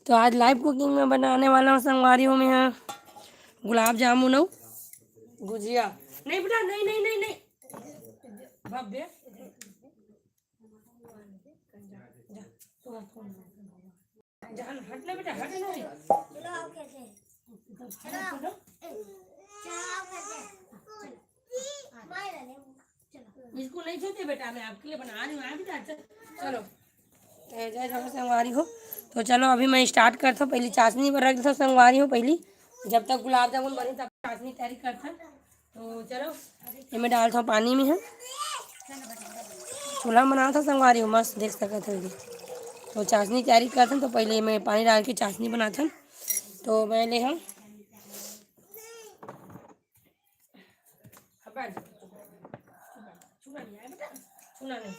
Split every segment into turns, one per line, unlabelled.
तो आज live cooking में बनाने वाला हूँ संगवारियों में है गुलाब जामुन और गुजिया। नहीं बेटा, नहीं नहीं नहीं नहीं भव्य हट ले बेटा, हट ले। इसको नहीं छूते बेटा, मैं आपके लिए बना रही हूँ बेटा। चलो जय जगह संगवारी हो। तो चलो अभी मैं स्टार्ट करता हूँ। पहली चाशनी पर रख दो संगवारी हो। पहली जब तक गुलाब जामुन बने तब चाशनी तैयारी करता। तो चलो ये मैं डालता हूँ पानी में है। चूल्हा में बनाना था संगवारी हो, मस्त देख सकते थे। तो चाशनी तैयारी करता तो पहले मैं पानी डाल के चाशनी बनाता। तो मैंने हम छूना नहीं,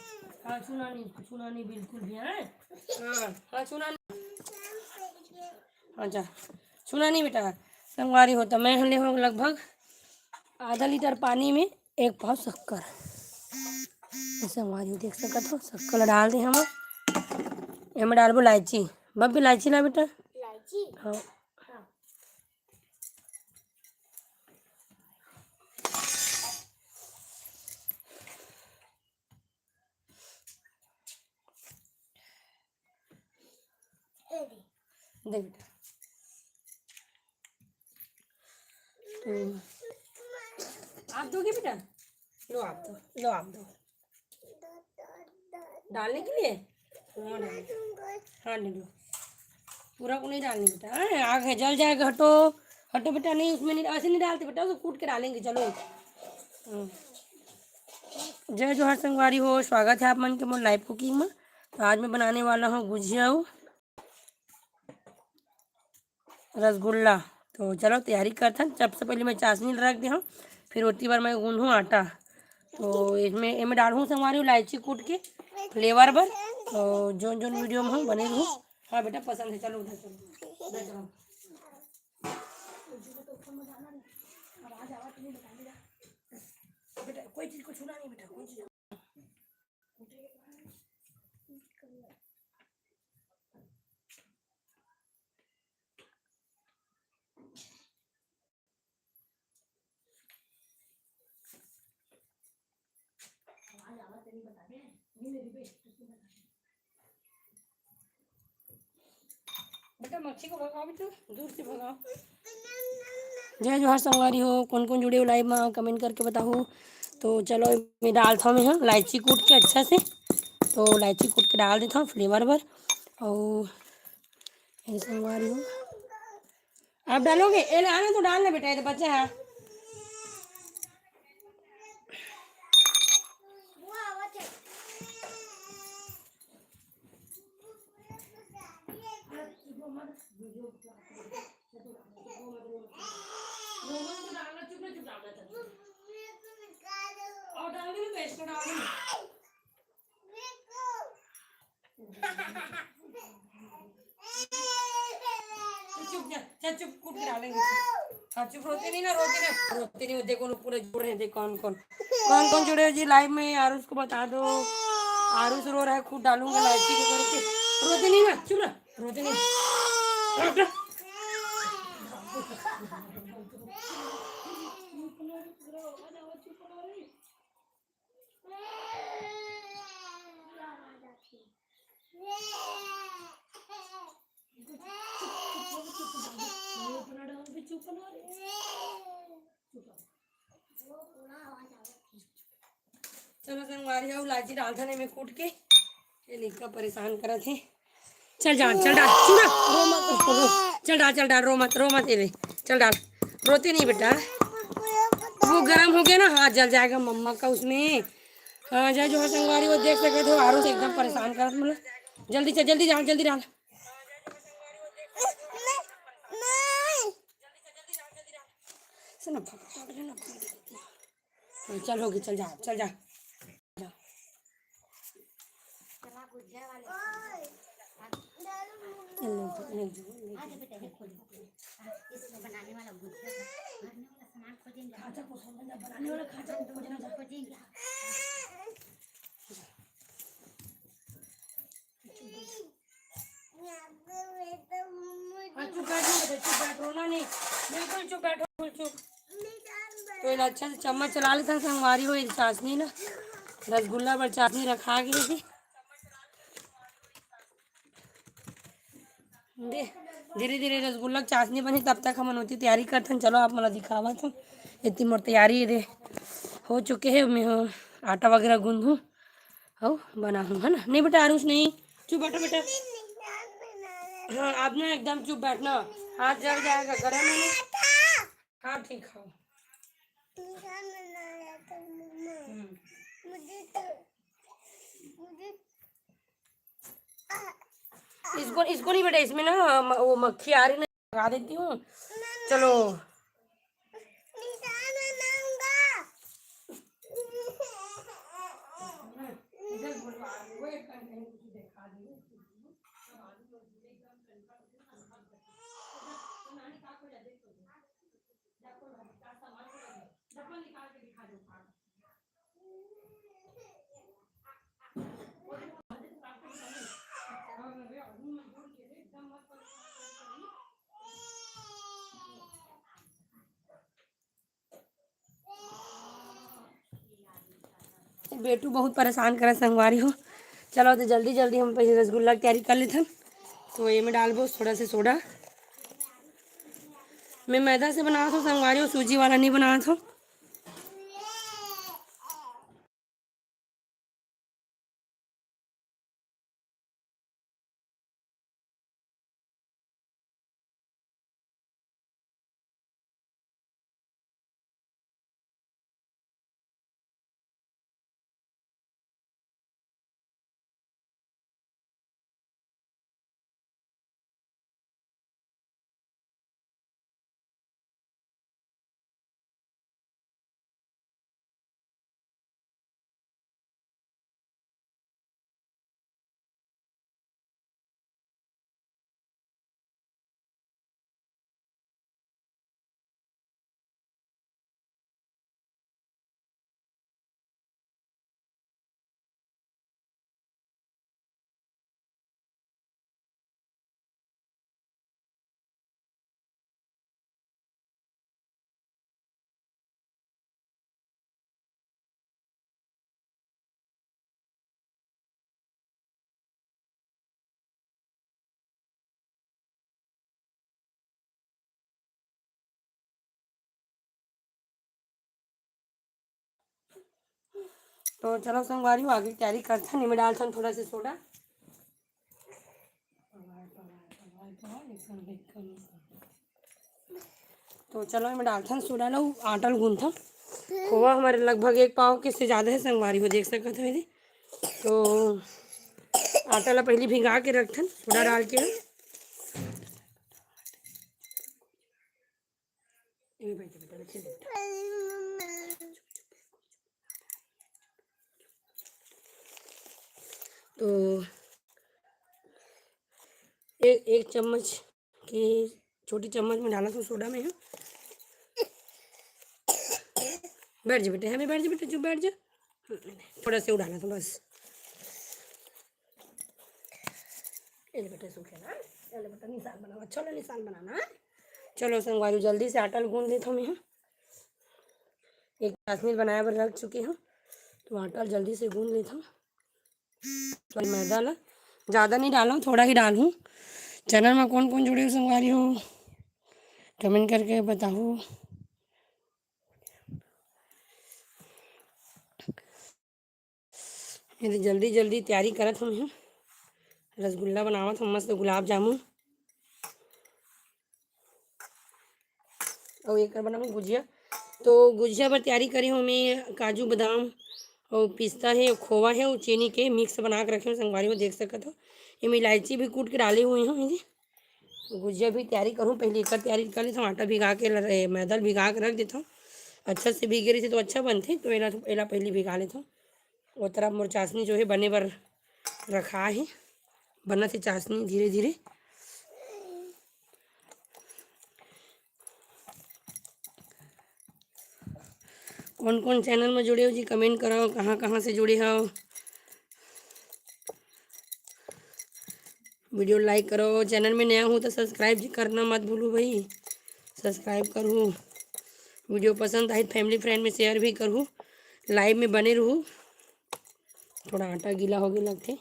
हाँ छूना नहीं बिल्कुल भी है। हाँ हाँ छूना नहीं, अच्छा छूना नहीं बेटा संगवारी हो। तो मैं ले हूँ लगभग आधा लीटर पानी में एक पाव शक्कर। संगवारी देख सकते हो, शक्कर डाल दे हम। हमें डालबो इलायची, बब इलायची ला बेटा। हाँ देख बेटा। आप दोगे बेटा? लो आप दो, लो आप दो डालने के लिए। हाँ डाल, हाँ ले लो। पूरा को नहीं डालनी बेटा, हाँ आग है जल जाएगा। हटो हटो बेटा, नहीं उसमें नहीं, ऐसे नहीं डालते बेटा, उसको कूट के डालेंगे। चलो जय जोहार संगवारी हो, स्वागत है आप मन के मोर लाइव कुकिंग में। तो आज मैं बनाने वाला हूँ गुजिया और रसगुल्ला। तो चलो तैयारी करते हैं। सबसे पहले मैं चाशनी रख दी हूँ, फिर उतनी बार मैं गूंदूँ आटा। तो इसमें डालूँ संगवारी इलायची कूट के फ्लेवर पर। तो जो जो वीडियो में हम बने रहूँ। हाँ बेटा पसंद है। चलो उधर चलो, उधर चलो। बेटा कोई चीज़ को छूना नहीं बेटा, कोई चीज़। बेटा मच्छी को भगाओ बेटा, दूर से भगाओ। जय जोहार संगवारी हो, कौन कौन जुड़े हो लाइव में कमेंट करके बताओ। तो चलो मैं डालता हूँ मैं इलायची कूट के अच्छा से। तो इलायची कूट के डाल देता हूँ फ्लेवर पर। और संगवारी हो आप डालोगे? ए आने तो डालना बेटा, ये तो बच्चा है। और डाल दे पेस्ट डाल दे। चुप जा, चल चुप, कूट के डालेंगे। हाँ चुप, रोते नहीं ना, रोते ना, रोते नहीं। देखो पूरे जुड़ रहे हैं, देख कौन कौन जुड़े हो जी लाइव में। आरुष को बता दो, आरुष रो रहा है, खूब डालूंगा इलायची को करके। रोते नहीं ना, चुप ना, रोते नहीं। चलो संगवारी हो, इलायची डालता नहीं मैं कूट के। ये लिखा परेशान करा थे। चल जा, चल डाल, सुना रो मत, चल डाल रो मत ये चल डाल। रोते नहीं बेटा, वो गर्म हो गया ना, हाथ जल जाएगा मम्मा का उसमें। हाँ जय जोहार संगवारी हो, देख सके थे आरू से एकदम परेशान कर मतलब। जल्दी चल, जल्दी डाल, जल्दी डाल। चल होगी, चल जा, चल जा। बनाने वाला खाचा खोजेंगे। चुप बैठो बेटा, चुप बैठ, रोना नहीं, बिल्कुल चुप बैठो, बिल्कुल चुप। तो ये अच्छा से चम्मच चला लेता संगवारी हो, चाशनी ना रसगुल्ला पर चाशनी रखा गई थी दे। धीरे धीरे रसगुल्ला की चाशनी बनी, तब तक हम होती तैयारी करते हैं। चलो आप मला दिखावा तो इतनी मोर तैयारी दे हो चुके है। मैं आटा वगैरह गूंदूँ हो बना हूँ, है ना। नहीं बेटा आरुष नहीं, चुप बैठो बेटा। हाँ आप ना एकदम चुप बैठना, हाथ जल जाएगा, गरम है ना। हाँ ठीक है। इसको इसको नहीं बेटा, इसमें ना वो मक्खी आ रही ना, लगा देती हूँ। चलो बेटू बहुत परेशान करे संगवारी हो। चलो तो जल्दी जल्दी हम पहले रसगुल्ला की तैयारी कर लेते हैं। तो ये में डालबो थोड़ा से सोडा। मैं मैदा से बना था संगवारी हो, सूजी वाला नहीं बना था। तो चलो संगवारी हो, आगे तैयारी करते हैं। मैं डालता हूँ थोड़ा सा सोडा। तो चलो मैं डालता हूँ सोडा। लो आटा गूंथा खोआ हमारे लगभग 1 पाव के से ज़्यादा है संगवारी हो, देख सकते हो यदि। तो आटा ला पहले भिगा के रखथन सोडा डाल के। तो एक चम्मच की छोटी चम्मच में डाला था सोडा में है। बैठ जा बेटे, हमें बैठ जा बेटे, चुप बैठ जा। थोड़ा से डाला था बस। बेटे सूखे ना, चलो बेटा निशान बनाओ, अच्छा लो निशान बनाना। चलो संगवारी जल्दी से आटा गूंद लेता हूँ मैं। एक चाशनी बनाया पर रख चुके हैं, तो आटा जल्दी से गूंद लेता हूँ। तो मैदा ला ज़्यादा नहीं डाला हूँ, थोड़ा ही डालूँ। चैनल में कौन कौन जुड़े हो संगवारी हो, कमेंट करके बताओ। ये जल्दी जल्दी तैयारी करत हूँ। रसगुल्ला बनावत हूँ मस्त, गुलाब जामुन और एक बनाऊँ गुजिया। तो गुजिया पर तैयारी करी हूँ मैं, काजू बादाम और पिस्ता है, खोवा है और चीनी के मिक्स बना के रखे हूँ संगवारी में, देख सकते हो। ये मैं इलायची भी कूट के डाली हुई हूँ। ये गुजिया भी तैयारी करूँ, पहले एक तैयारी कर लेता हूँ। आटा भिगा के मैदा भिगा के रख देता हूँ, अच्छा से भीगे रही थी तो अच्छा बनती। तो एला पहले भिगा लेता हूँ। और तरफ मोर चाशनी जो है बने पर रखा है, बना थी चाशनी धीरे धीरे। कौन कौन चैनल में जुड़े हो जी, कमेंट करो, कहाँ कहाँ से जुड़े हो। वीडियो लाइक करो। चैनल में नया हूँ तो सब्सक्राइब करना मत भूलो भाई, सब्सक्राइब करूँ। वीडियो पसंद आई फैमिली फ्रेंड में शेयर भी करूँ। लाइव में बने रहूँ। थोड़ा आटा गीला हो गया लगते,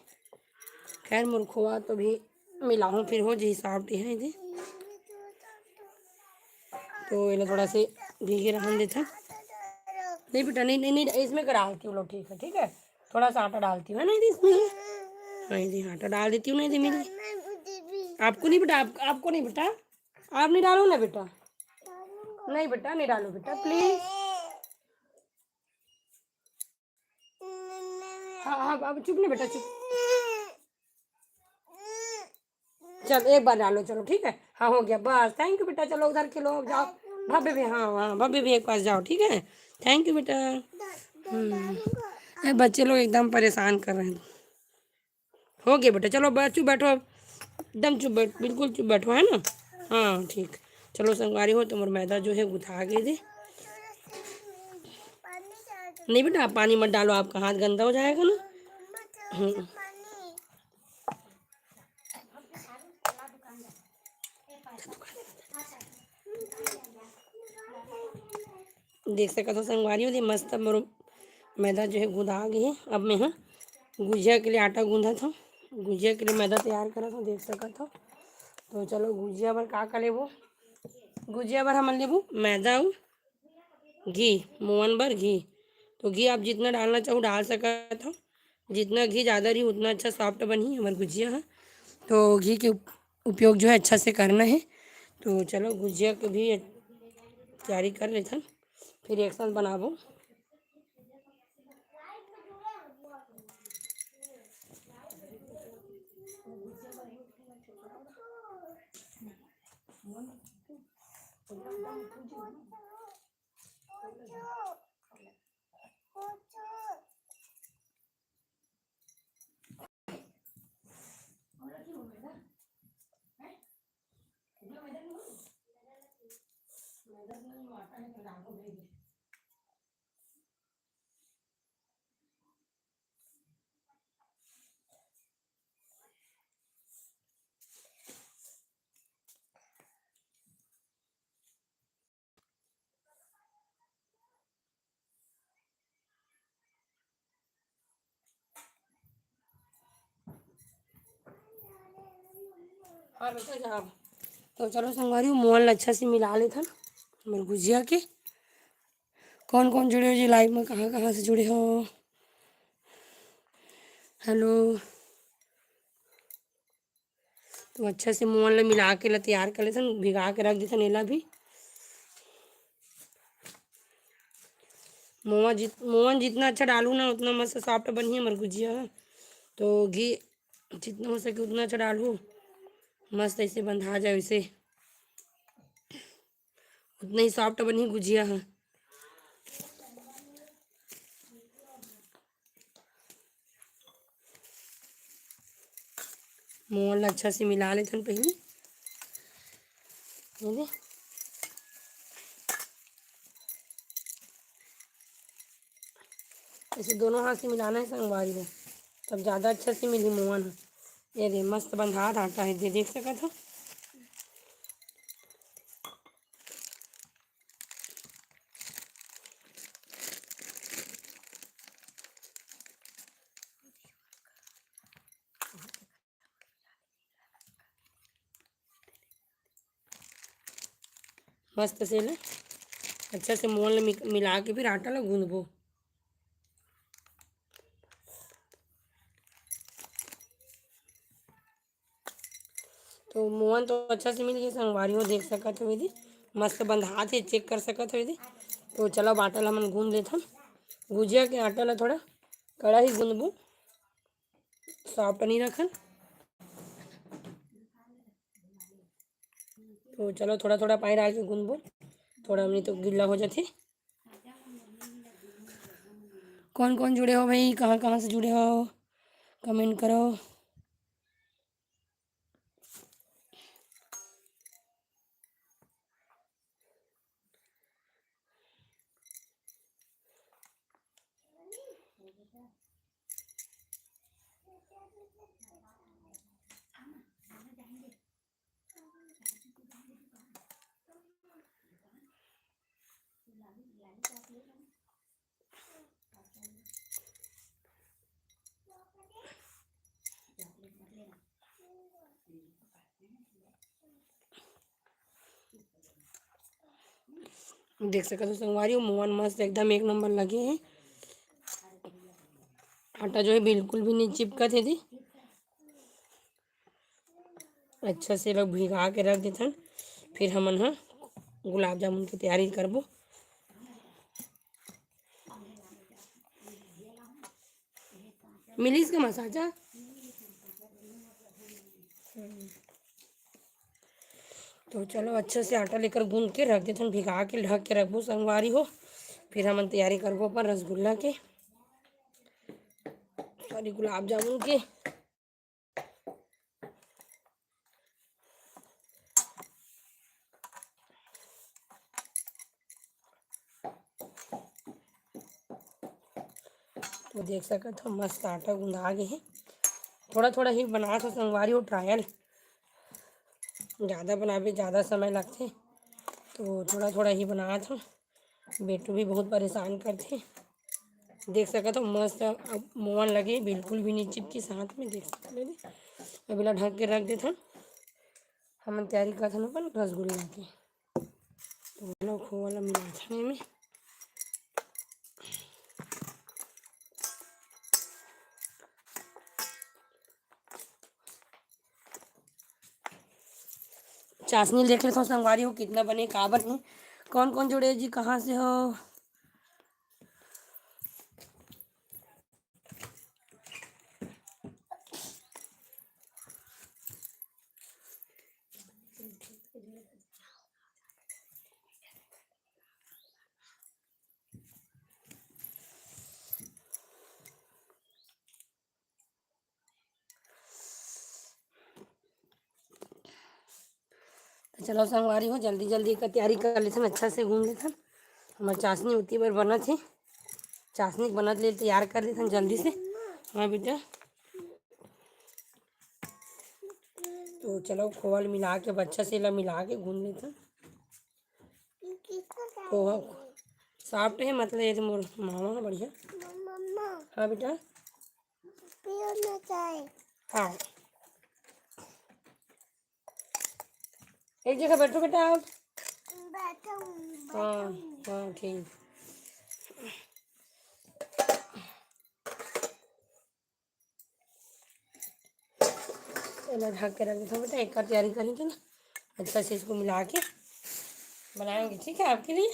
खैर मुरखुआ तो भी मिलाऊँ फिर हो जी साफ्ट है इधे, तो ये थोड़ा से भीगे रहने देता। नहीं बेटा नहीं नहीं नहीं, इसमें डालती हूँ लो, ठीक है ठीक है, थोड़ा सा आटा डालती हूँ है ना दीदी इसमें। हाँ जी आटा डाल देती हूँ ना दीदी मेरी। आपको नहीं बेटा, आपको नहीं बेटा, आप नहीं डालो ना बेटा, नहीं बेटा नहीं डालो बेटा प्लीज। हाँ हाँ अब चुप नहीं बेटा चुप, चलो एक बार डालो चलो ठीक है। हाँ हो गया बस, थैंक यू बेटा, चलो उधर खिलो अब जाओ। भाभी भी, हाँ हाँ भाभी भी एक पास जाओ ठीक है, थैंक यू बेटा। बच्चे लोग एकदम परेशान कर रहे हैं। हो गया बेटा चलो बस चुप बैठो अब, एकदम चुप बैठ, बिल्कुल चुप बैठो है ना। हाँ ठीक, चलो संगवारी हो तुम्हारा मैदा जो है गुथा के दे। नहीं बेटा आप पानी मत डालो, आपका हाथ गंदा हो जाएगा ना। देख सका तो संगवारी हो मस्त मोर मैदा जो है गूंदा गई है। अब मैं हाँ गुजिया के लिए आटा गूंदा था, गुजिया के लिए मैदा तैयार करा था देख सका था। तो चलो गुजिया भर का लेबो, गुजिया भर हम लेबो मैदा घी, मोहन भर घी। तो घी आप जितना डालना चाहो डाल सका था, जितना घी ज़्यादा रही उतना अच्छा सॉफ्ट बनी हमारी गुजिया है। तो घी के उपयोग जो है अच्छा से करना है। तो चलो गुजिया की भी तैयारी कर लेते, फिर एक साथ बनाबो। हाँ बेटा जनाब, तो चलो संगवारी मोहन अच्छा से मिला लेता हमारे गुजिया के। कौन कौन जुड़े हो जी लाइव में, कहाँ कहाँ से जुड़े हो, हेलो। तो अच्छा से मोहन ला मिला के ला तैयार कर लेते, भिगा के रख देते नेला भी। मोहन जितना अच्छा डालू ना उतना मस्त सॉफ्ट बनी है हमारी गुजिया। तो घी जितना हो सके उतना अच्छा डालू, मस्त ऐसे बंधा जाए वैसे, उतना ही सॉफ्ट बनी गुजिया है। मोहन ला अच्छा से मिला लेते पहले, ऐसे दोनों हाथ से मिलाना है संगवारी में, तब ज़्यादा अच्छा से मिली मोहन है। ये दे मस्त बंधा आटा है, दे देख सका था। मस्त से ले अच्छा से मोहन मिला के फिर आटा ला गूंदबो। तो मोहन तो अच्छा से मिल गया संगवारी हो देख सका थे यदि मस्त बंधा थे, चेक कर सका थे यदि। तो चलो आटा ला मन गूंद लेता, गुजिया के आटा ला थोड़ा कड़ा ही गूंदबो, सॉफ्ट नहीं रखन। तो चलो थोड़ा थोड़ा पानी डाल के गूंदबो, थोड़ा नहीं तो गिल्ला हो जाते। कौन कौन जुड़े हो भाई, कहाँ कहाँ से जुड़े हो, कमेंट करो। देख सकते हो संगवारी हो, मोहन मस्त एकदम एक नंबर लगे हैं। आटा जो है बिल्कुल भी नहीं चिपका थे थी। अच्छा से लोग भिगा के रख देथन। फिर हमन हा गुलाब जामुन की तैयारी करबो। मिलीस का मसाजा। तो चलो अच्छे से आटा लेकर गूंद के रख देते हैं, भिगा के ढक के रखबो संगवारी हो। फिर हम तैयारी करबो अपन रसगुल्ला के, सॉरी गुलाब जामुन के। तो देख सकते हो मस्त आटा गूंदा गए है। थोड़ा थोड़ा ही बना था संगवारी हो, ट्रायल ज़्यादा बनावे ज़्यादा समय लगते, तो थोड़ा थोड़ा ही बना था। बेटू भी बहुत परेशान करते। देख सकते हो मस्त अब मोहन लगे, बिल्कुल भी नहीं चिपकी साथ में। देख सकते अभी ला ढक के रख देते। हम तैयारी करते अपन रसगुल्ला की। तो वाला खो वाला मिला था में चाशनी देख लेता हूँ संगवारी हो कितना बने काबर है, कौन कौन जुड़े जी, कहाँ से हो। तो चलो संगवारी हो जल्दी जल्दी का तैयारी कर लेते, अच्छा से घूम लेते। हमारी चाशनी उतनी बार बना थी, चाशनी बनत ले तैयार कर देते जल्दी से। हाँ बेटा, तो चलो खोल मिला के अच्छा से ला मिला के गूंद लेते। पोहा सॉफ्ट है, मतलब ये तो मोर मामा है बढ़िया। हाँ बेटा, हाँ एक जगह बैठो बेटा आप। हाँ हाँ ठीक। चलो ढक के रख देता हूँ बेटा, एक का तैयारी करेंगे ना, अच्छा से इसको मिला के बनाएंगे, ठीक है आपके लिए।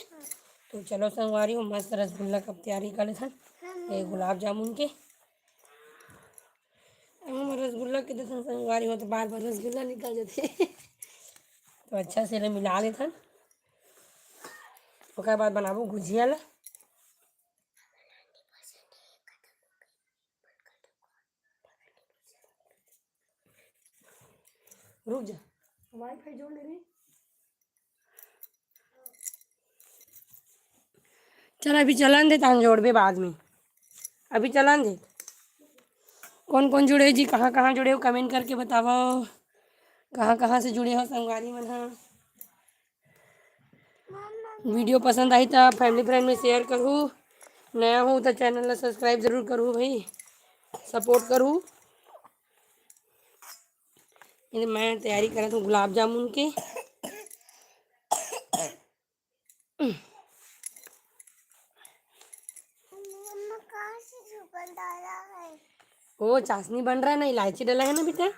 तो चलो संगवारी हो मस्त रसगुल्ला कब तैयारी कर लेते हैं, ये गुलाब जामुन के। हम रसगुल्ला के देते संगवारी हो तो बार बार रसगुल्ला निकल जाते तो अच्छा से मिला लेते। ओकर बाद बनाबो गुजिया ला। रुक जा, वाईफाई जोड़ ले रही। चल अभी चलन दे, तान जोड़बे बाद में, अभी चलन दे। कौन कौन जुड़े जी, कहाँ कहाँ जुड़े हो कमेंट करके बताओ, कहाँ कहाँ से जुड़े हो संगवारी मन। हाँ वीडियो पसंद आई तो फैमिली फ्रेंड में शेयर करूँ, नया हूँ तो चैनल ला सब्सक्राइब जरूर करूँ भाई, सपोर्ट करूँ। मैं तैयारी कर रहा हूँ गुलाब जामुन के। वो चाशनी बन रहा है ना, इलायची डाला है ना बेटा,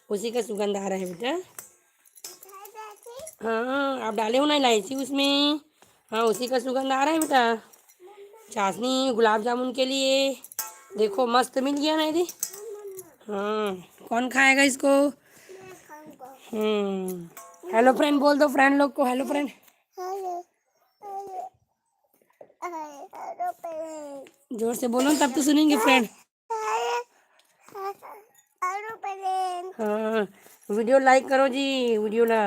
उसी का सुगंध आ रहा है बेटा। हाँ आप डाले हो ना इलायची उसमें, हाँ उसी का सुगंध आ रहा है बेटा। चाशनी गुलाब जामुन के लिए देखो मस्त मिल गया ना यदि। हाँ कौन खाएगा इसको। हेलो फ्रेंड बोल दो, फ्रेंड लोग को हेलो फ्रेंड। जोर से बोलो तब तो सुनेंगे फ्रेंड। हाँ वीडियो लाइक करो जी, वीडियो ला।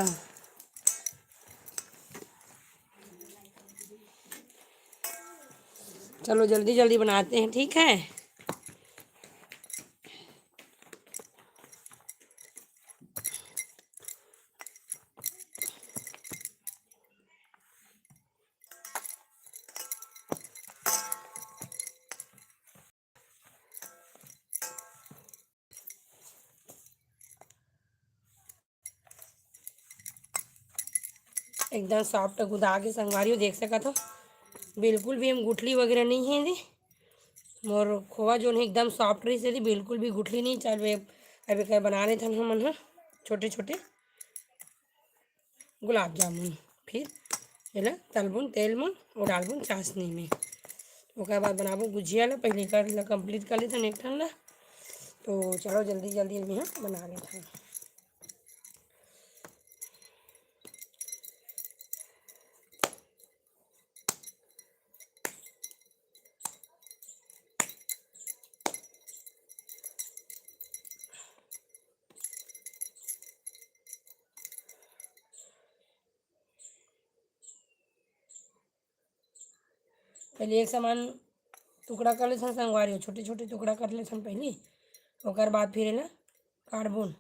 चलो जल्दी जल्दी बनाते हैं, ठीक है। एकदम सॉफ्ट गुदा के संगवारी हो देख सकत हो। बिल्कुल भी हम गुठली वगैरह नहीं है दी। मोर खोवा जो है एकदम सॉफ्ट रही से दी, बिल्कुल भी गुठली नहीं। चल वे अभी क्या बना रहे थे हम मन ह छोटे छोटे गुलाब जामुन। फिर एला तलबुन तेल में और डालबुन चाशनी में। ओकर बाद बनाबो गुजिया ला, पहले कर ला कंप्लीट कर लेथन एक ठन ला। तो चलो जल्दी जल्दी अभी हम बना लेते हैं। पहले एक समान टुकड़ा कर लेथन संगवारी, छोटे छोटे टुकड़ा कर लेथन पहले। ओकर बाद फिर एला काटबुन,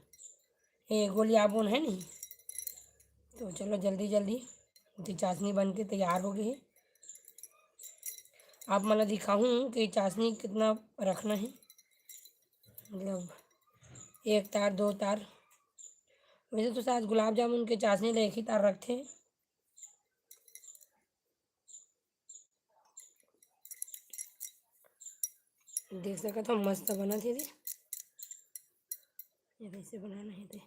ये गोलियाबुन है नहीं। तो चलो जल्दी जल्दी तो चाशनी बन के तैयार हो गई है। आप मतलब दिखाऊँ कि चाशनी कितना रखना है, मतलब 1 तार 2 तार। वैसे तो शायद गुलाब जामुन के चाशनी ला 1 ही तार रखते हैं। देख सकत हो मस्त बना थे। ये कैसे बनाना है थे।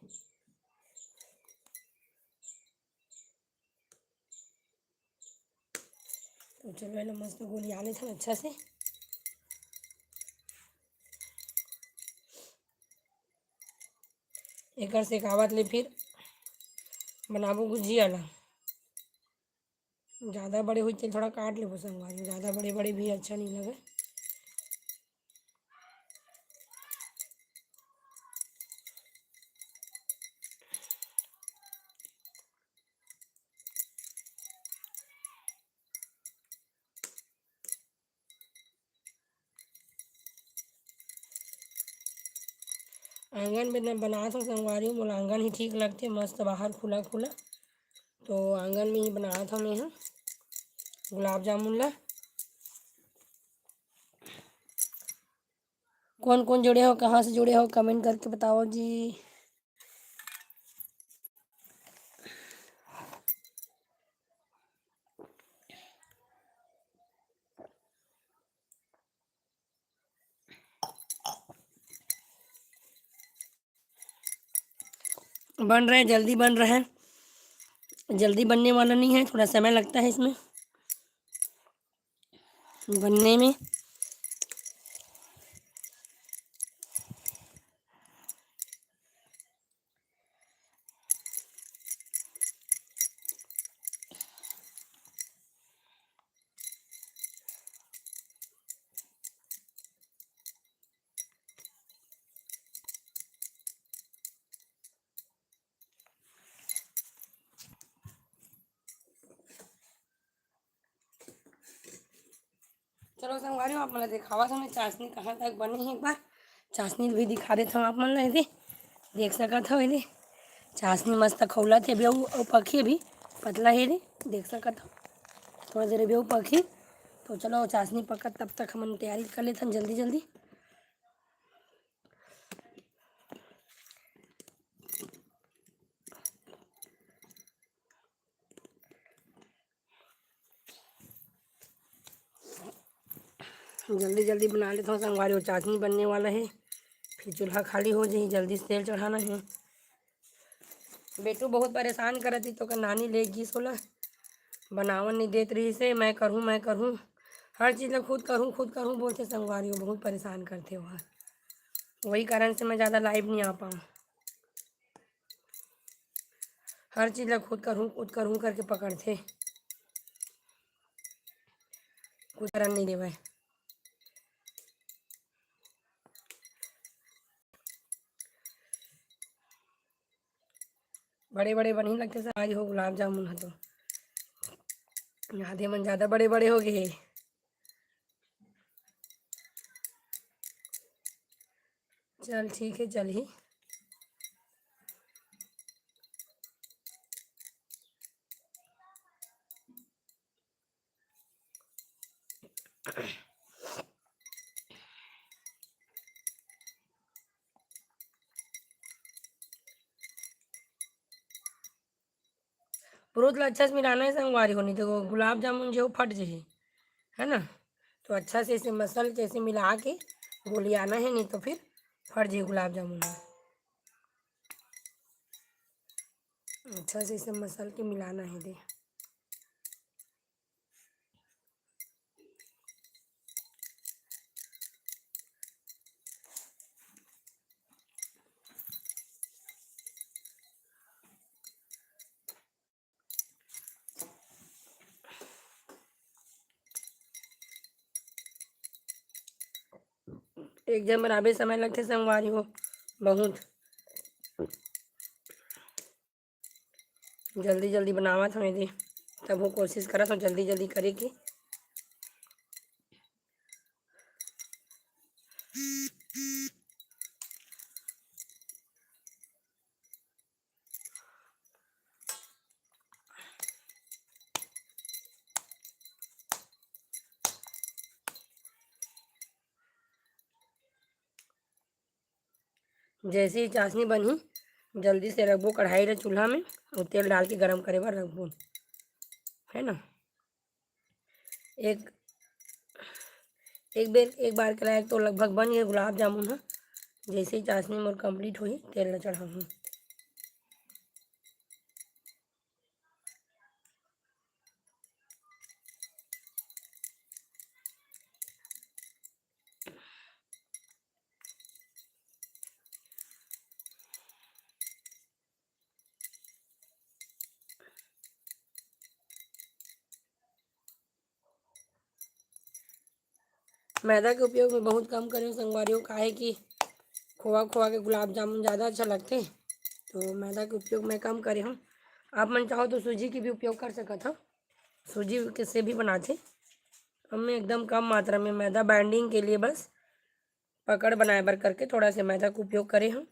तो चलो ये मस्त गोलिया लेथन अच्छा से। एकर सेकावत ले फिर बनाबो गुजिया ला। ज़्यादा बड़े हुई तो थोड़ा काट ले संगवारी, ज़्यादा बड़े बड़े भी अच्छा नहीं लगे। आंगन में न बनात हो संगवारी, मोला आंगन ही ठीक लगते, मस्त बाहर खुला खुला। तो आंगन में ही बनात हो मैं गुलाब जामुन ला। कौन कौन जुड़े हो, कहाँ से जुड़े हो, कमेंट करके बताओ जी। बन रहे हैं, जल्दी बन रहे हैं, जल्दी बनने वाला नहीं है, थोड़ा समय लगता है इसमें बनने में। चलो संगवारी आप मतलब दिखावा था चाशनी कहाँ तक बनी है। एक बार चाशनी भी दिखा देता हूँ आप मन ला। देख सकत हो ये चाशनी मस्त खौला थे अभी और पखी अभी पतला है रे, देख सकत हो थोड़ा देर अभी पखी। तो चलो चाशनी पकत तब तक हम तैयारी कर लेते हैं जल्दी जल्दी। जल्दी जल्दी बना लेता हूँ संगवारी, और चाशनी बनने वाला है। फिर चूल्हा खाली हो जाए, जल्दी से तेल चढ़ाना है। बेटू बहुत परेशान करती तो का नानी ले गई सोला, बनावन नहीं देत रही से, मैं करूँ हर चीज़ ला खुद करूँ बोलते संगवारी, वो बहुत परेशान करते वहाँ। वही कारण से मैं ज़्यादा लाइव नहीं आ पाऊँ। हर चीज़ ला खुद करूँ करके पकड़ते, कुछ करन नहीं देवे। बड़े बड़े बन लगते सारी हो गुलाब जामुन है तो आधे मन ज़्यादा बड़े बड़े हो गए। चल ठीक है चल ही। फ्रूट अच्छा से मिलाना है संगवारी को, नहीं तो वो गुलाब जामुन जो फट जाए, है ना। तो अच्छा से इसे मसल जैसे मिला के गोलियाना है, नहीं तो फिर फट जाए गुलाब जामुन। अच्छा से इसे मसल के मिलाना है दे। एक जन बनाबे समय लगते संगवारी हो बहुत। जल्दी जल्दी बनावत हमें दे, तब वो कोशिश करत हूँ जल्दी जल्दी करे की। जैसे ही चाशनी बनी, जल्दी से रखबो कढ़ाई रे चूल्हा में और तेल डाल के गरम करे बर रखबो, है ना। एक एक बार कराए तो लगभग बन गए गुलाब जामुन है। जैसे ही चाशनी मोर कंप्लीट हुई तेल न चढ़ा हूँ। मैदा के उपयोग में बहुत कम करें संगवारियों, काहे कि खोआ खोआ के गुलाब जामुन ज़्यादा अच्छा लगते, तो मैदा के उपयोग मैं कम करे हूँ। आप मन चाहो तो सूजी की भी उपयोग कर सकत हो, सूजी के से भी बनाते। हमें एकदम कम मात्रा में मैदा बाइंडिंग के लिए बस पकड़ बनाए बर करके थोड़ा सा मैदा का उपयोग करे हम।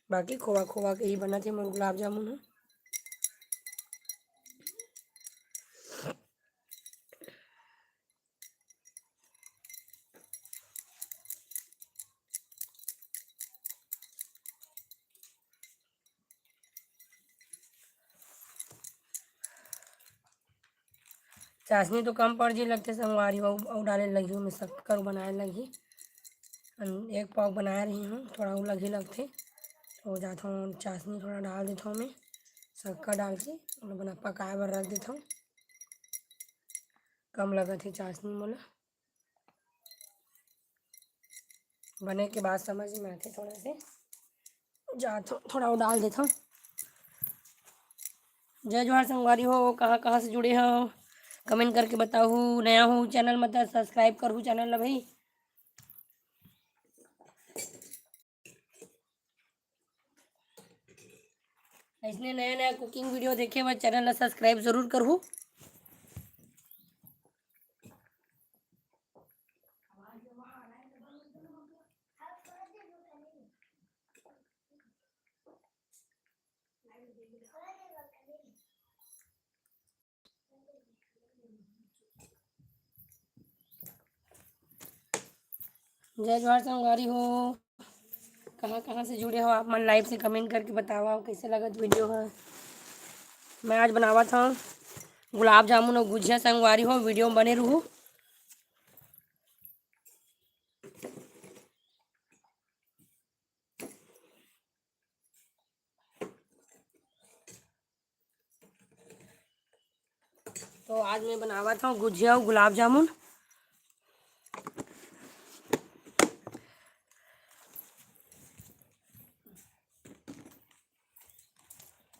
बाकी खोआ खोआ के ही बना थे मोर गुलाब जामुन है। चाशनी तो कम पड़ जी लगते संगवारी हो, और डाले लगी हूँ मैं शक्कर बनाए लगी। एक पाव बना रही हूँ, थोड़ा वो लगी लगते तो जाता हूँ चाशनी थोड़ा डाल देता हूँ मैं, शक्कर डाल के और बना पकाए बर रख देता हूँ। कम लगा थी चाशनी मोला, बने के बाद समझ में आते थोड़ा से जाता हूँ, थोड़ा वो डाल देता हूँ। जय जोहार संगवारी हो, कहाँ कहाँ से जुड़े हो कमेंट करके बताओ। नया हो चैनल मतलब सब्सक्राइब करूँ चैनल ला भाई। ऐसने नया नया कुकिंग वीडियो देखे बर चैनल ला सब्सक्राइब जरूर करूँ। जय जोहार संगवारी हो, कहाँ कहाँ से जुड़े हो आप मन, लाइव से कमेंट करके बताओ कैसे लगत वीडियो है। मैं आज बनावा था गुलाब जामुन और गुजिया संगवारी हो, वीडियो में बने रहूँ। तो आज मैं बनावा था गुजिया और गुलाब जामुन।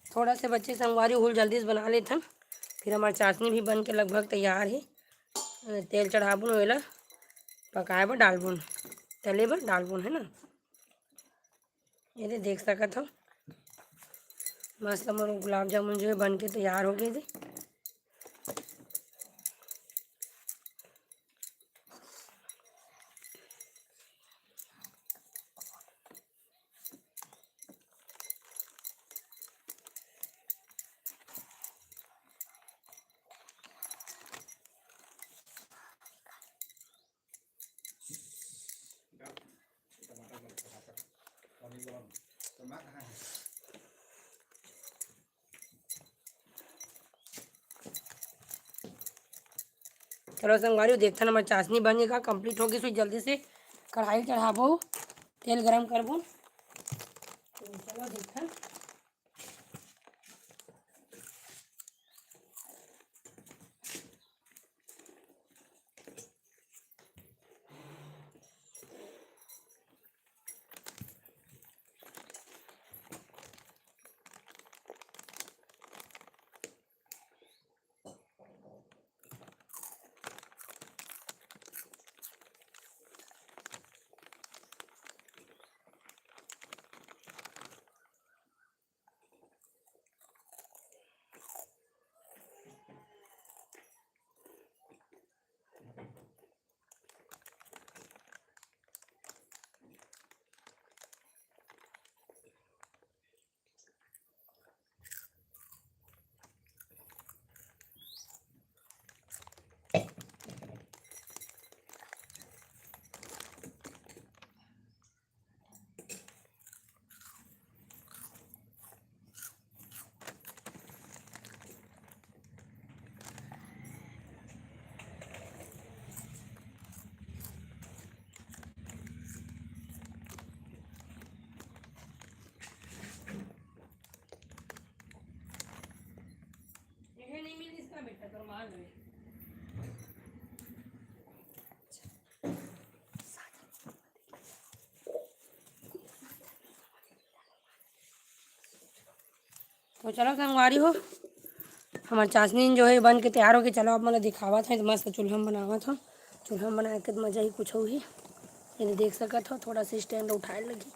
थोड़ा से बच्चे संगवारी हुल जल्दी से बना लेते हैं। फिर हमारी चाशनी भी बन के लगभग तैयार है। तेल चढ़ाबुन वेला पकाए बर डालबुन, तले बर डालबुन, है ना। ये देख सकत हो मस्त हमारे गुलाब जामुन जो है बन के तैयार हो गए थे। चलो संगवारी देखता हमारी चाशनी बन गई कंप्लीट होगी। सो जल्दी से कढ़ाई चढ़ाबो, तेल गरम करबो। तो चलो देखा नहीं मिली इसका बेटा तो मान लो। तो चलो संगवारी हो हमारी चाशनी जो है बन के तैयार हो गई। चलो अब मैंने दिखावा था तो मस्त चूल्हा में बनावा था। चूल्हा में बना के तो मज़ा ही कुछ हो ही। ये देख सका था थोड़ा सा स्टैंड उठाए लगी।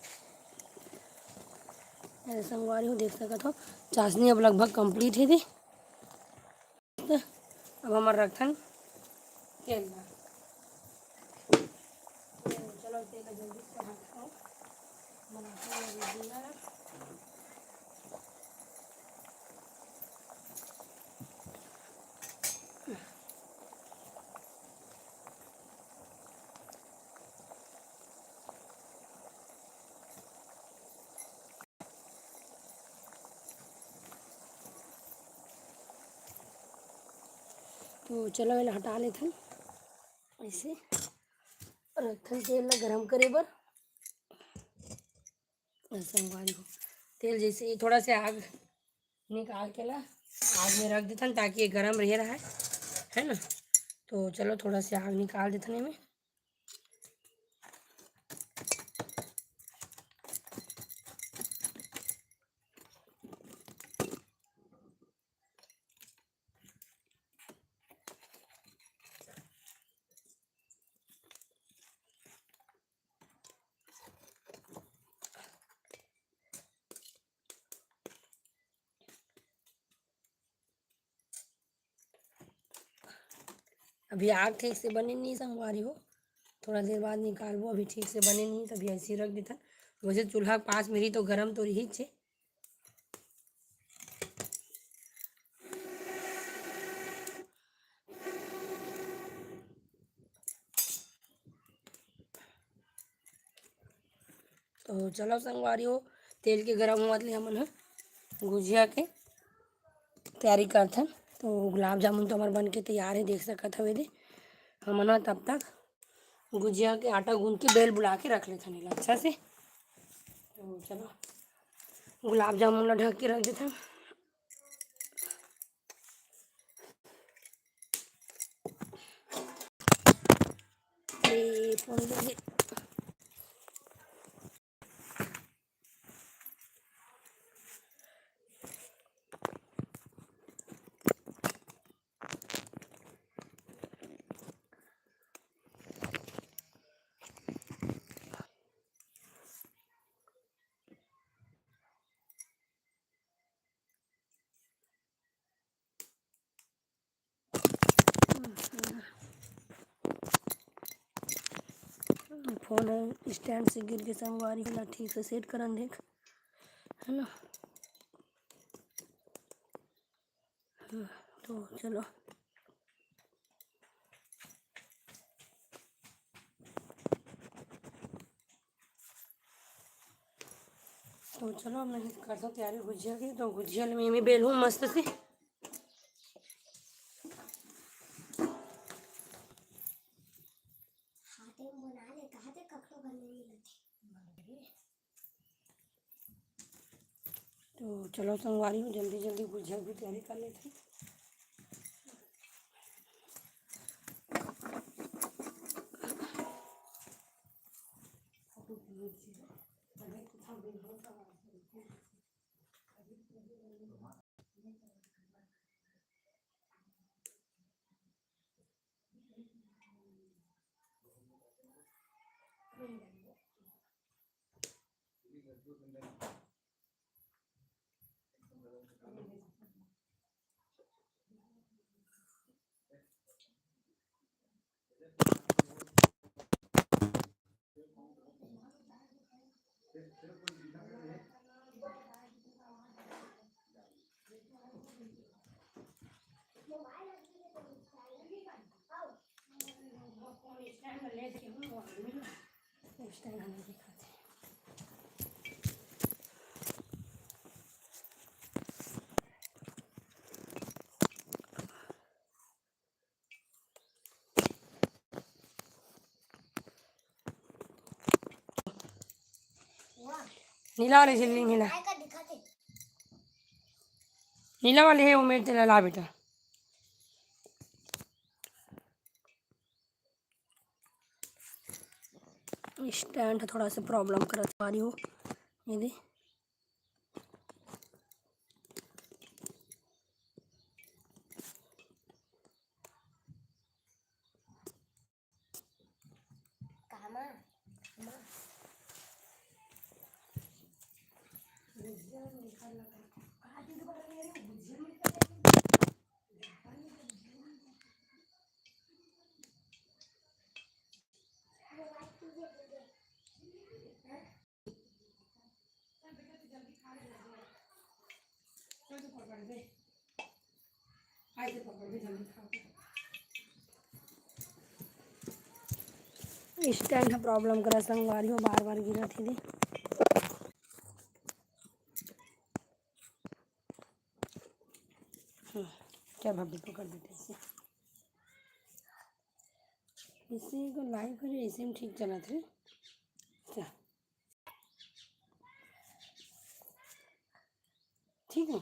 ऐसे संगवारी हो देख सका था चाशनी अब लगभग कंप्लीट है थी। अब हमारा रखन तेल ला। तो चलो तेल जल्दी से बनाते हैं तो चलो ये हटा लेते हैं ऐसे रखन तेल ला गरम करे बर। संगवारी हो तेल जैसे ही थोड़ा सा आग निकाल के ला आग में रख देते हैं ताकि ये गरम रह रहा है ना। तो चलो थोड़ा सा आग निकाल देते हैं में। अभी आग ठीक से बने नहीं संगवारी हो, थोड़ा देर बाद निकालबो। अभी ठीक से बने नहीं तभी ऐसे ही रख देता। वैसे चूल्हा के पास मेरी तो गरम तो रही छे। तो चलो संगवारी हो तेल के गरम हुआ ले हमन गुजिया के तैयारी करथन। तो गुलाब जामुन तो हमारे बन के तैयार है देख सकत हवे दे। हमन तब तक गुजिया के आटा गूंद के बेल बुला के रख लेते हैं अच्छा से। तो चलो गुलाब जामुन ला ढक के रख देते हैं। फोन दे फोन स्टैंड से गिर के संगवारी ला ठीक से सेट करन देख है ना। तो चलो तो चलो मैं करता हूँ तैयारी गुजिया की। तो गुजिया में बेल हूँ मस्त से। तो चलो संगवारी हूँ, जल्दी जल्दी गुजिया की तैयारी कर लेते हैं। नीला वाले जल्दी नीला नीला वाले है वो मेरे तेरा ला बेटा। स्टैंड थोड़ा सा प्रॉब्लम कर पा रही हो ये दे। स्टैंड प्रॉब्लम करा संगवारी हो, बार बार गिरा थी दे। क्या भाभी पकड़ देते इसे, इसी को लाइव करे इसी में ठीक चला थे। क्या ठीक है।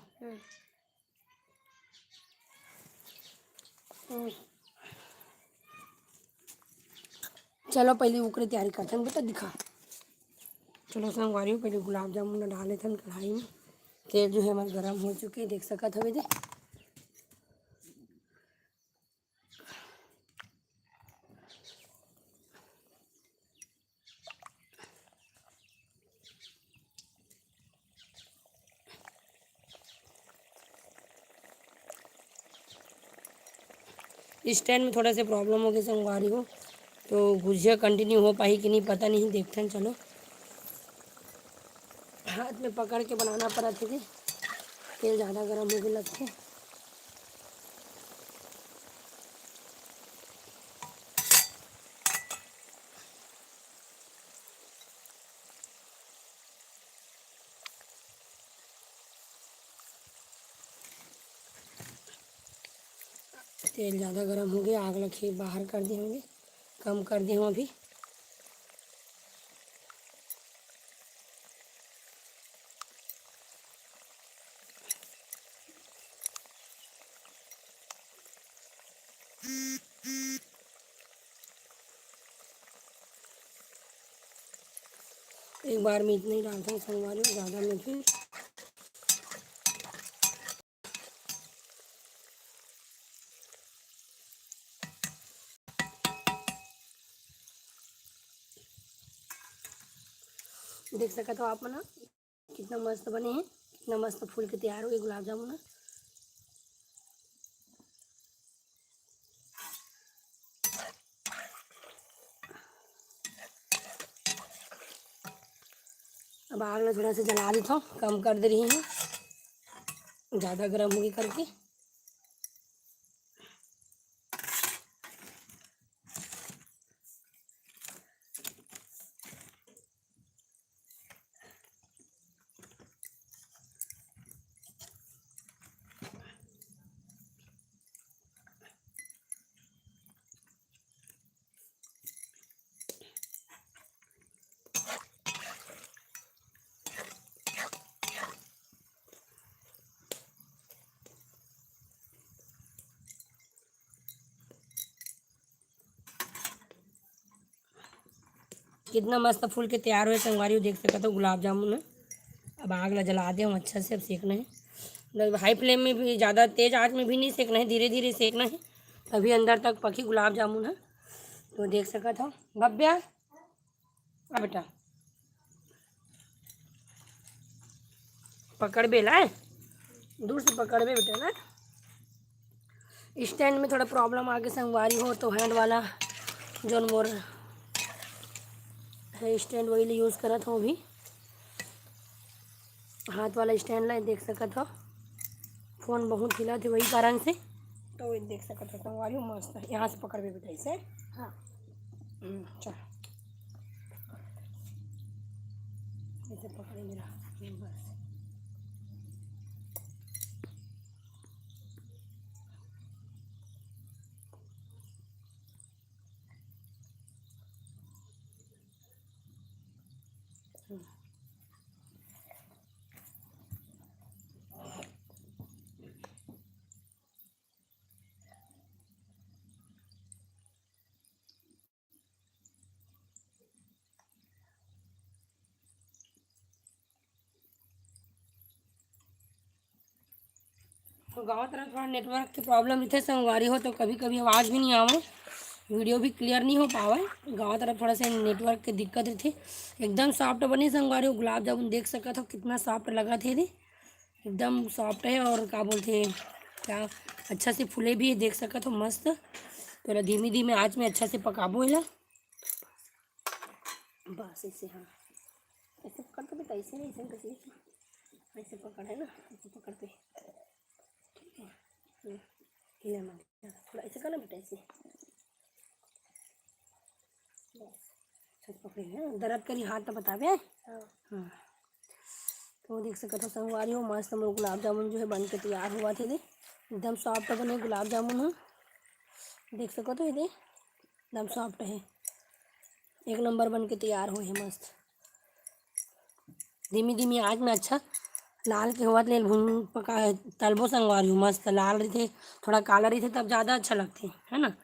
चलो पहले ऊपर तैयारी करते हैं बेटा, दिखा। चलो संगवारी हो, पहले गुलाब जामुन डाले थे कढ़ाई में। तेल जो है हमारे गर्म हो चुके हैं, देख सका था दे। स्टैंड में थोड़ा सा प्रॉब्लम हो गई संगवारी हो, तो गुजिया कंटिन्यू हो पाई कि नहीं पता नहीं, देखते हैं। चलो हाथ में पकड़ के बनाना पड़ा थे, तेल ज़्यादा गर्म हो गए लगते। तेल ज़्यादा गर्म हो गया, आग लगी बाहर कर दिए होंगे, कम कर दिए हूँ अभी। एक बार मीट नहीं डालता हूँ संगवारी हो, ज़्यादा में फिर देख सका तो आप ना कितना मस्त बने हैं, कितना मस्त फूल के तैयार हो गए गुलाब जामुन। अब आग में थोड़ा सा जला देता हूँ, कम कर दे रही हूँ, ज़्यादा गर्म होगी करके। कितना मस्त फूल के तैयार हुए संगवारी हो, देख सकते हो गुलाब जामुन है। अब आग ला जला दे हम अच्छा से, अब सेकना है मतलब हाई फ्लेम में भी, ज़्यादा तेज़ आंच में भी नहीं सेकना है, धीरे धीरे सेकना है, तभी अंदर तक पकी गुलाब जामुन है। तो देख सकते हो भव्या, अब बेटा पकड़ बेला है, दूर से पकड़ बे बेटा ना। स्टैंड में थोड़ा प्रॉब्लम आके संगवारी हो, तो हैंड वाला जो मोर है स्टैंड वही यूज़ करा था, वो भी हाथ वाला स्टैंड ला देख सकत हो। फ़ोन बहुत हिला थे वही कारण से, तो ये देख सकत हो संगवारी हो मस्त है। यहाँ से पकड़ बे बेटा इसे। हाँ चल ऐसे पकड़े मेरा बस। तो गाँव तरफ थोड़ा नेटवर्क की प्रॉब्लम इतने संगवारी हो, तो कभी कभी आवाज़ भी नहीं आवे, वीडियो भी क्लियर नहीं हो पावे। गाँव तरफ थोड़ा सा नेटवर्क की दिक्कत थी। एकदम सॉफ्ट बनी संगवारी हो गुलाब जामुन, देख सका था कितना सॉफ्ट लगा थे रे, एकदम सॉफ्ट है। और क्या बोलते हैं, क्या अच्छा से फूले भी है, देख सका तो मस्त। तो धीमी धीमी आँच में अच्छा से पकाबो इला बस ऐसे। हाँ ऐसे पकड़ के बेटा, ऐसे नहीं, ऐसे कैसे, ऐसे पकड़ है ना, ऐसे पकड़ पे ठीक है। हिला मत, थोड़ा ऐसे करना बेटा, ऐसे बस अच्छा पकड़ेंगे ना, दर्द करी हाथ तो बतावे। हाँ तो देख सकते हो संगवारी हो मस्त हम गुलाब जामुन जो है बन के तैयार हुआ थे, दे एकदम सॉफ्ट बने गुलाब जामुन है, देख सको तो ये एकदम सॉफ्ट है, एक नंबर बन के तैयार हुए हैं मस्त। धीमी धीमी आँच में अच्छा लाल के होवत ले भून पका तलबो संगवारी हूँ मस्त, लाल रही थे थोड़ा काला रही थे तब ज़्यादा अच्छा लगते है ना।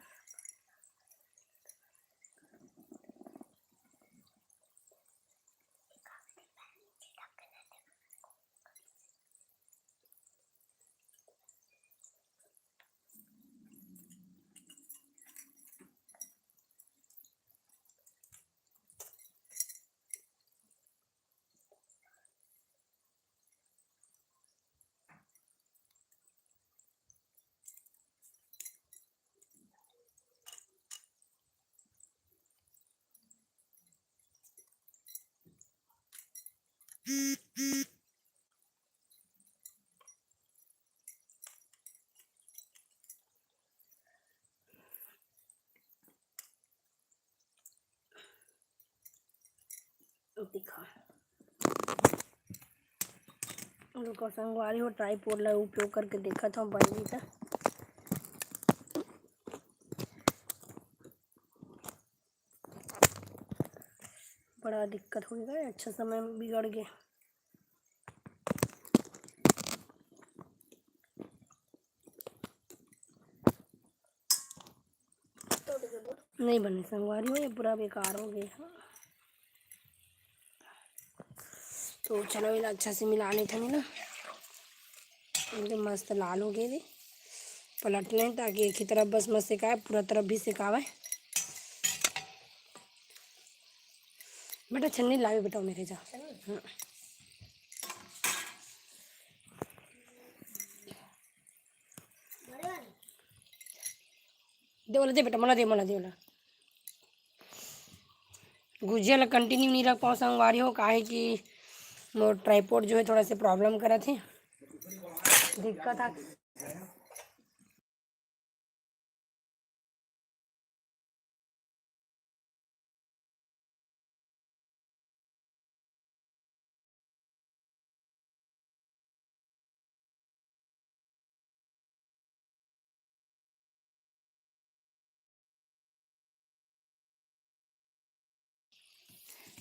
दिखा रुको संगवारी हो ट्राईपोड ला उपयोग करके देखा था बन गई था। बड़ा दिक्कत हो गया, अच्छा समय बिगड़ गया। नहीं बने संगवारी हो, ये पूरा बेकार हो गया। तो चलो इला अच्छा से मिला लेते हैं ना, एकदम मस्त लाल हो गए थे। पलट लें ताकि एक ही तरफ बस मत सिकाए, पूरा तरफ भी सिकावे। बेटा छन्नी लावे बेटा मेरे जा। हाँ दे बोला, दे बेटा मला दे, मला दे बोला। गुजिया ला कंटिन्यू नहीं रख पाओ संगवारी हो, काहे कि मोर ट्राईपोड जो है थोड़ा से प्रॉब्लम करा थे, दिक्कत आ।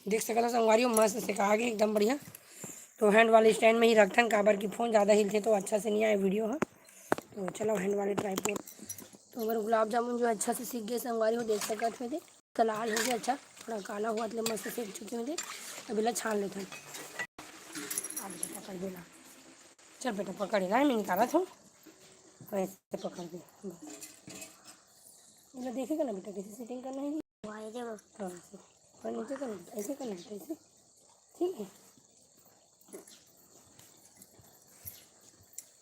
देख सकता संगवारी हो मस्त से कहा गया एकदम बढ़िया। तो हैंड वाले स्टैंड में ही रखन, काबर की फ़ोन ज़्यादा हिलते तो अच्छा से नहीं आए वीडियो। हाँ तो चलो हैंड वाले ट्राईपोड। तो अगर गुलाब जामुन जो अच्छा से सीख गए संगवारी हो, देख सकते थे तो लाल हो गया अच्छा। थोड़ा काला हुआ तो मस्त सेक चुके मुझे। अभी ला छान लेते हैं। अब बेटा पकड़ देना। चल बेटा पकड़ लेना है, मैं निकाला था ऐसे पकड़ दे बस। ये देखेगा ना बेटा कैसे सेटिंग करना है। हाँ ऐसे और नीचे करना, ऐसे करना है ऐसे, ठीक है।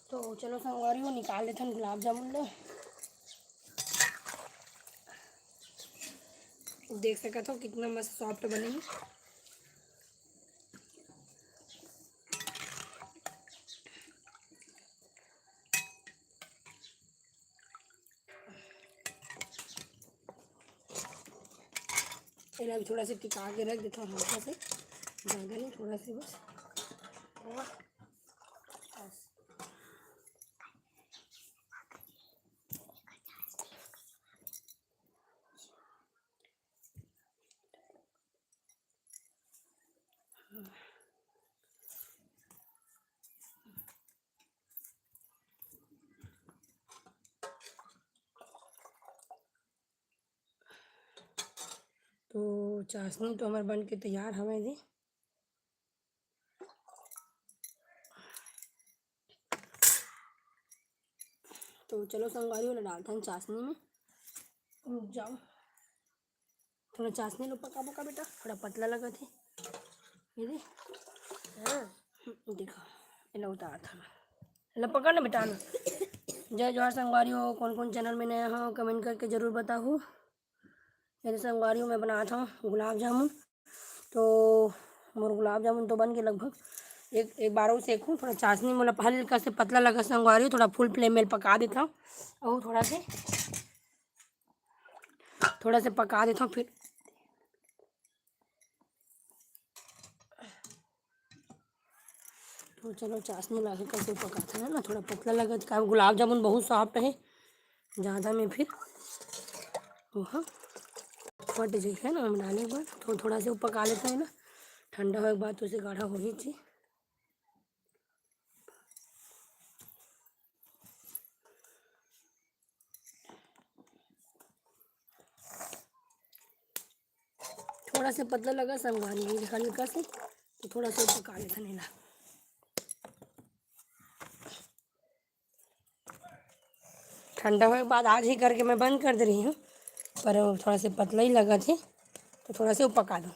तो चलो संगवारी हो निकाल लेते हैं गुलाब जामुन लो। देख सकते हो कितना मस्त सॉफ्ट बनेगी। अभी थोड़ा सा टिका के रख देता हूँ हल्का से, ज़्यादा नहीं, थोड़ा सा बस। तो चाशनी तो हमारे बन के तैयार हमें दी। तो चलो संगवारी वाला डालता हूँ चाशनी में। रुक जाओ, थोड़ा चाशनी लो पका पका बेटा, थोड़ा पतला लगा थे ये दे। हाँ देखो ये उतार था लो, पकड़ ना बेटा ना। जय जोहार संगवारी हो, कौन कौन चैनल में नया हो कमेंट करके ज़रूर बताओ। मेरे संगवारी हो मैं बनाता हूँ गुलाब जामुन। तो मोर गुलाब जामुन तो बन के लगभग एक बार और सेकूँ। थोड़ा चाशनी मोला हल्का से पतला लगा संगवारी हो, थोड़ा फुल फ्लेम में पका देता हूँ और थोड़ा से पका देता हूँ। फिर तो चलो चाशनी लगा करके पकाते हैं ना, थोड़ा पतला लगा तो गुलाब जामुन बहुत सॉफ्ट है, ज़्यादा में फिर वह फट जाए ना। हम डालने के बाद तो थोड़ा से पका लेते हैं ना, ठंडा होने के बाद तो उसे गाढ़ा हो ही चाहिए। थोड़ा से पतला लगा संगवारी हल्का से, तो थोड़ा सा पका लेते हैं ना। ठंडा होने के बाद आज ही करके मैं बंद कर दे रही हूँ, पर थोड़ा से पतला ही लगा थे तो थोड़ा से वो पका दो।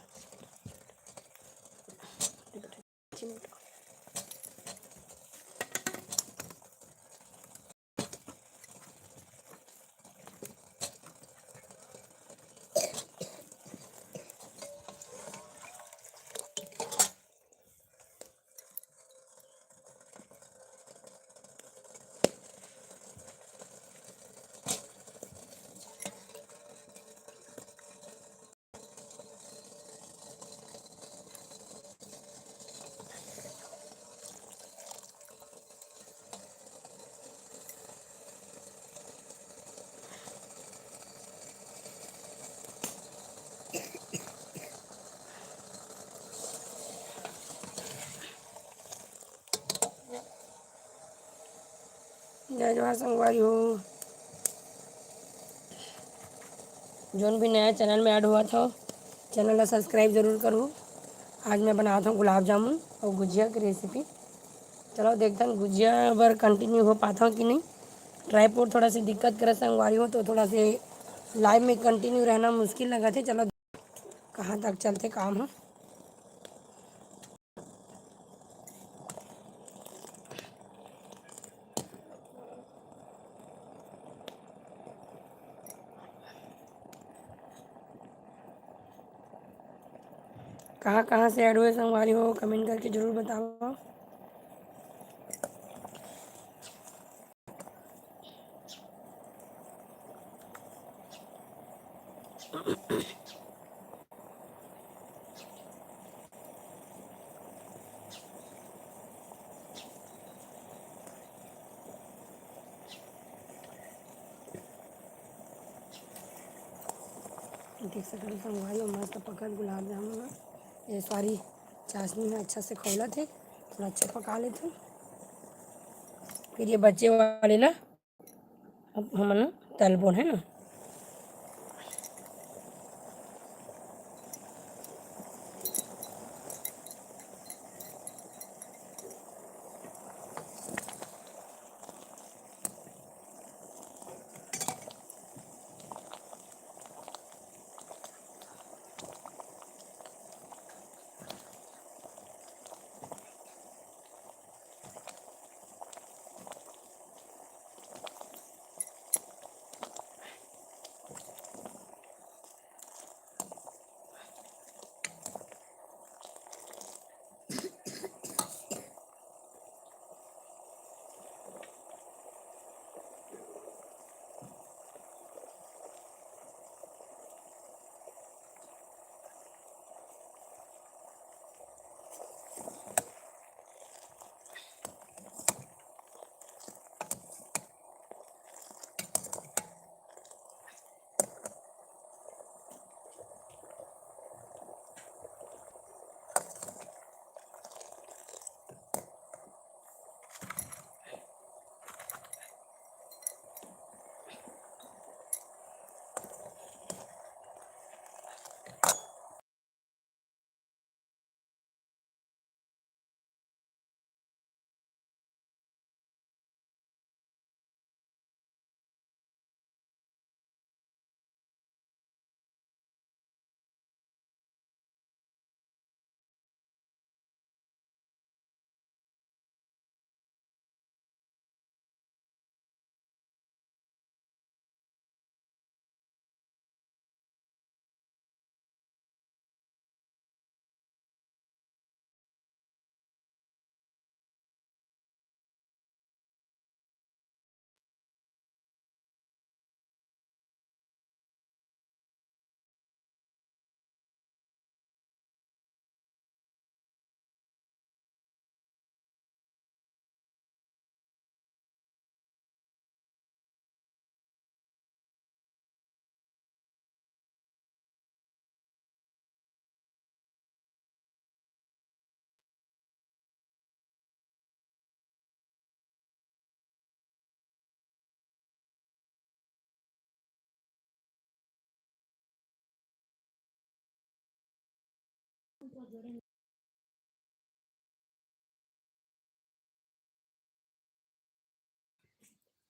जय जोहार संगवारी हो, जोन भी नया चैनल में ऐड हुआ था चैनल का सब्सक्राइब ज़रूर करो। आज मैं बनाता हूँ गुलाब जामुन और गुजिया की रेसिपी। चलो देखते हैं गुजिया पर कंटिन्यू हो पाता हूँ कि नहीं। ट्राईपोड थोड़ा सी दिक्कत करे संगवारी हो, तो थोड़ा से लाइव में कंटिन्यू रहना मुश्किल लगा थे। चलो कहाँ तक चलते काम है। कहाँ कहाँ से ऐड हुए संगवारी हो कमेंट करके ज़रूर बताओ। देख सकते हो संगवारी हो मस्त पकड़ गुलाब जामुन ये सारी चाशनी में अच्छा से खौला थे, थोड़ा अच्छा पका लेते। फिर ये बच्चे वाले ना अब हम ना तलबो है ना।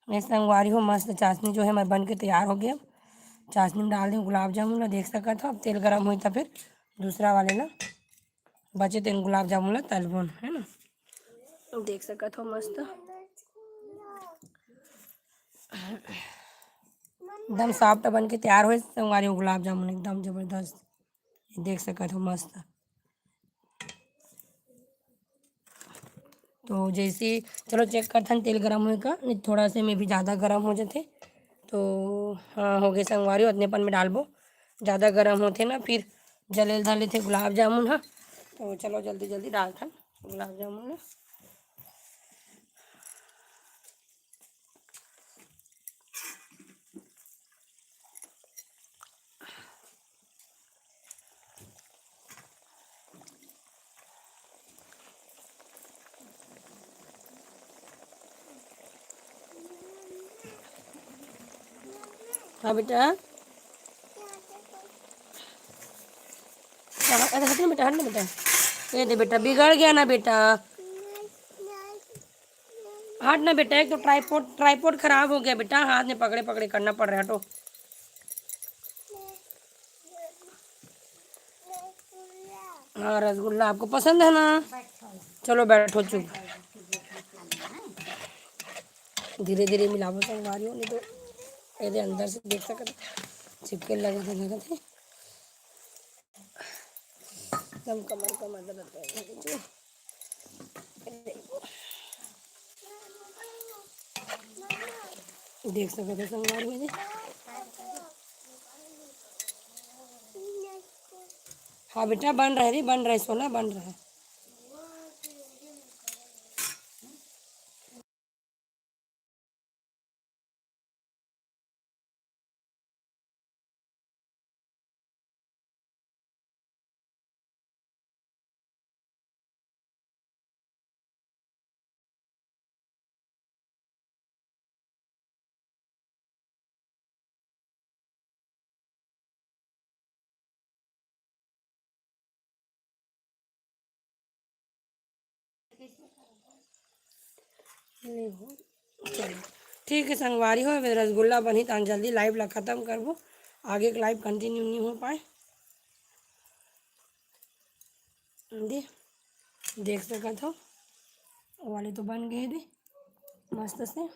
मैं संगवारी हूँ मस्त चाशनी जो है मैं बन के तैयार हो गया। चाशनी में डाल दी गुलाब जामुन ला देख सकत हो। अब तेल गरम हुई तो फिर दूसरा वाले ला बचे तेल गुलाब जामुन ला तलबुन है ना। देख सकत हो मस्त एकदम सॉफ्ट बन के तैयार हुए संगवारी हूँ गुलाब जामुन एकदम जबरदस्त। देख सकत हो मस्त। तो जैसे चलो चेक करथन तेल गरम हुए का नहीं थोड़ा से में भी ज़्यादा गरम हो जाते तो हाँ हो गए संगवारी उतने पन में डालबो। ज़्यादा गरम होते ना फिर जले धले थे गुलाब जामुन हाँ। तो चलो जल्दी जल्दी डालथन गुलाब जामुन ला। हाँ बेटा अरे हट ना बेटा हट ना बेटा। ये दे बेटा बिगड़ गया ना बेटा। हट ना बेटा एक तो ट्राईपोड ट्राईपोड खराब हो गया बेटा हाथ में पकड़े पकड़े करना पड़ रहा है हटो। हाँ रसगुल्ला आपको पसंद है ना। चलो बैठो चुप। धीरे धीरे मिलावो संगवारी हो नहीं तो ये अंदर से देख सकते चिपके लगे थे एकदम कमर कमर दर्द है जो। देख सकते थे संगवारी में हाँ बेटा बन रहे रे बन रहे सोना बन रहा है। नहीं हो चलो ठीक है संगवारी हो फिर रसगुल्ला बनी तो जल्दी लाइव ला ख़त्म करबो। आगे के लाइव कंटिन्यू नहीं हो पाए दे देख सकत हो वो वाले तो बन गए थे मस्त से।